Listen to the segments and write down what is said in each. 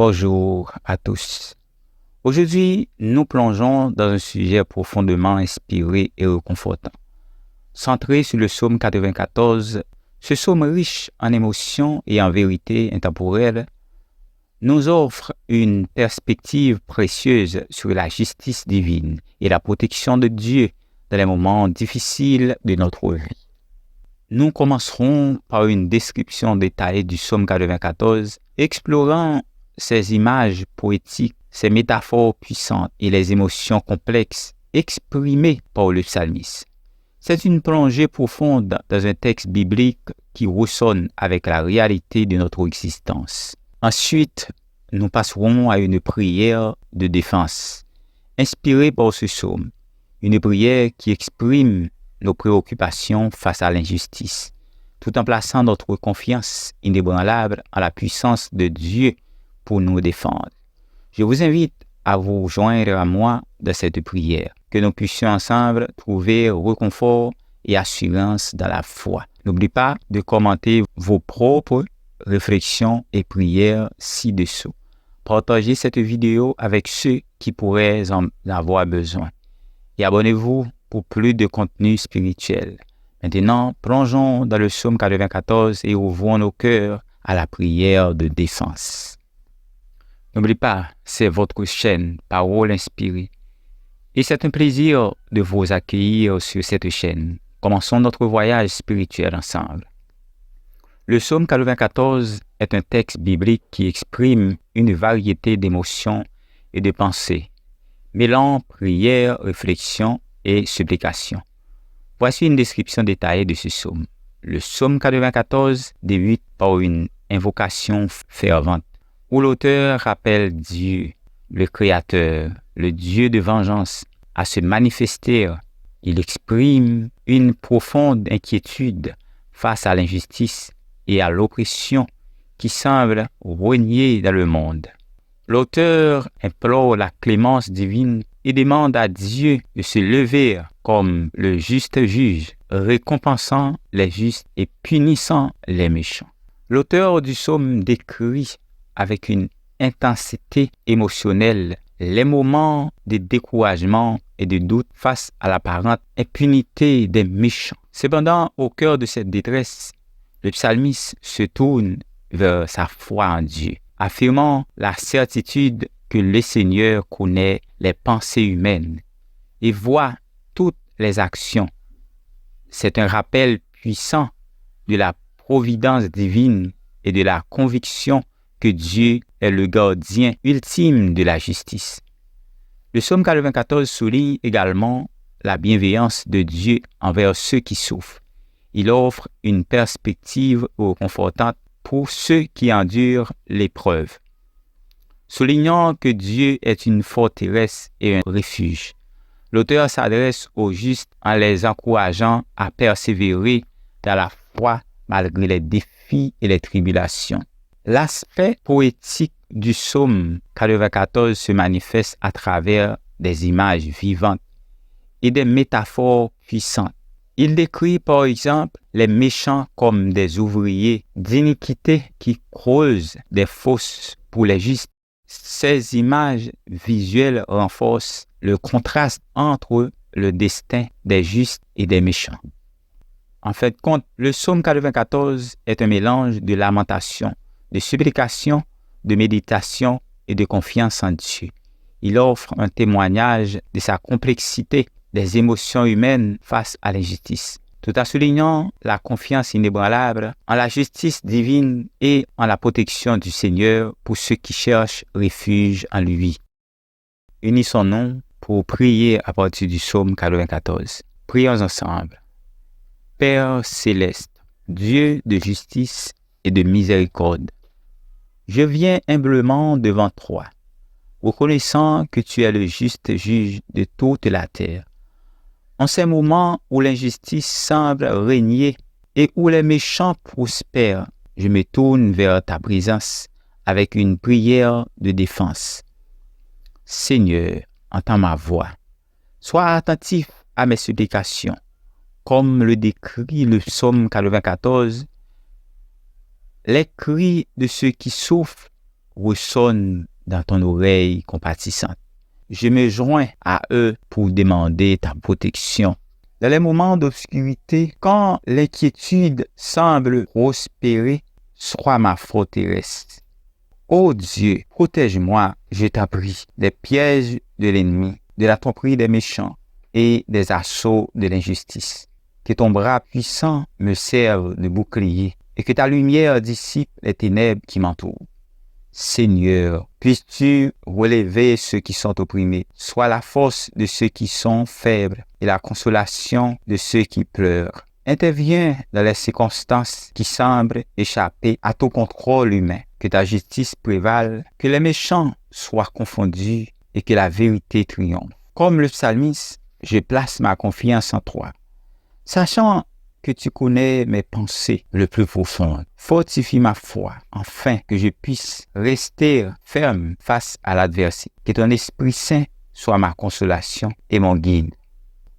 Bonjour à tous. Aujourd'hui, nous plongeons dans un sujet profondément inspiré et réconfortant. Centré sur le psaume 94, ce psaume riche en émotions et en vérités intemporelles nous offre une perspective précieuse sur la justice divine et la protection de Dieu dans les moments difficiles de notre vie. Nous commencerons par une description détaillée du psaume 94, explorant ces images poétiques, ces métaphores puissantes et les émotions complexes exprimées par le psalmiste. C'est une plongée profonde dans un texte biblique qui résonne avec la réalité de notre existence. Ensuite, nous passerons à une prière de défense, inspirée par ce psaume, une prière qui exprime nos préoccupations face à l'injustice, tout en plaçant notre confiance inébranlable en la puissance de Dieu pour nous défendre. Je vous invite à vous joindre à moi dans cette prière, que nous puissions ensemble trouver réconfort et assurance dans la foi. N'oubliez pas de commenter vos propres réflexions et prières ci-dessous. Partagez cette vidéo avec ceux qui pourraient en avoir besoin. Et abonnez-vous pour plus de contenu spirituel. Maintenant, plongeons dans le psaume 94 et ouvrons nos cœurs à la prière de défense. N'oubliez pas, c'est votre chaîne Parole Inspirée. Et c'est un plaisir de vous accueillir sur cette chaîne. Commençons notre voyage spirituel ensemble. Le psaume 94 est un texte biblique qui exprime une variété d'émotions et de pensées, mêlant prière, réflexion et supplication. Voici une description détaillée de ce psaume. Le psaume 94 débute par une invocation fervente, où l'auteur rappelle Dieu, le Créateur, le Dieu de vengeance, à se manifester. Il exprime une profonde inquiétude face à l'injustice et à l'oppression qui semble régner dans le monde. L'auteur implore la clémence divine et demande à Dieu de se lever comme le juste juge, récompensant les justes et punissant les méchants. L'auteur du psaume décrit avec une intensité émotionnelle les moments de découragement et de doute face à l'apparente impunité des méchants. Cependant, au cœur de cette détresse, le psalmiste se tourne vers sa foi en Dieu, affirmant la certitude que le Seigneur connaît les pensées humaines et voit toutes les actions. C'est un rappel puissant de la providence divine et de la conviction que Dieu est le gardien ultime de la justice. Le psaume 94 souligne également la bienveillance de Dieu envers ceux qui souffrent. Il offre une perspective réconfortante pour ceux qui endurent l'épreuve, soulignant que Dieu est une forteresse et un refuge. L'auteur s'adresse aux justes en les encourageant à persévérer dans la foi malgré les défis et les tribulations. L'aspect poétique du psaume 94 se manifeste à travers des images vivantes et des métaphores puissantes. Il décrit par exemple les méchants comme des ouvriers d'iniquité qui creusent des fosses pour les justes. Ces images visuelles renforcent le contraste entre le destin des justes et des méchants. En fait, le psaume 94 est un mélange de lamentation, de supplication, de méditation et de confiance en Dieu. Il offre un témoignage de sa complexité des émotions humaines face à l'injustice, tout en soulignant la confiance inébranlable en la justice divine et en la protection du Seigneur pour ceux qui cherchent refuge en lui. Unissons-nous pour prier à partir du psaume 94. Prions ensemble. Père céleste, Dieu de justice et de miséricorde, je viens humblement devant toi, reconnaissant que tu es le juste juge de toute la terre. En ces moments où l'injustice semble régner et où les méchants prospèrent, je me tourne vers ta présence avec une prière de défense. Seigneur, entends ma voix. Sois attentif à mes supplications. Comme le décrit le psaume 94, les cris de ceux qui souffrent ressonnent dans ton oreille compatissante. Je me joins à eux pour demander ta protection. Dans les moments d'obscurité, quand l'inquiétude semble prospérer, sois ma forteresse. Ô Dieu, protège-moi, je t'en prie, des pièges de l'ennemi, de la tromperie des méchants et des assauts de l'injustice. Que ton bras puissant me serve de bouclier et que ta lumière dissipe les ténèbres qui m'entourent. Seigneur, puisses-tu relever ceux qui sont opprimés, sois la force de ceux qui sont faibles et la consolation de ceux qui pleurent. Interviens dans les circonstances qui semblent échapper à ton contrôle humain. Que ta justice prévale, que les méchants soient confondus et que la vérité triomphe. Comme le psalmiste, je place ma confiance en toi. Sachant que tu connais mes pensées le plus profondes, fortifie ma foi, afin que je puisse rester ferme face à l'adversité. Que ton Esprit Saint soit ma consolation et mon guide.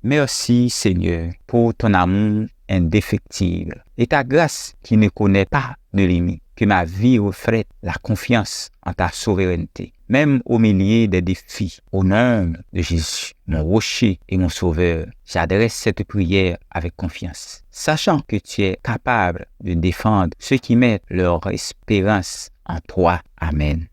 Merci Seigneur pour ton amour indéfectible et ta grâce qui ne connaît pas de limite. Que ma vie reflète la confiance en ta souveraineté, même au milieu des défis. Au nom de Jésus, mon rocher et mon sauveur, j'adresse cette prière avec confiance, sachant que tu es capable de défendre ceux qui mettent leur espérance en toi. Amen.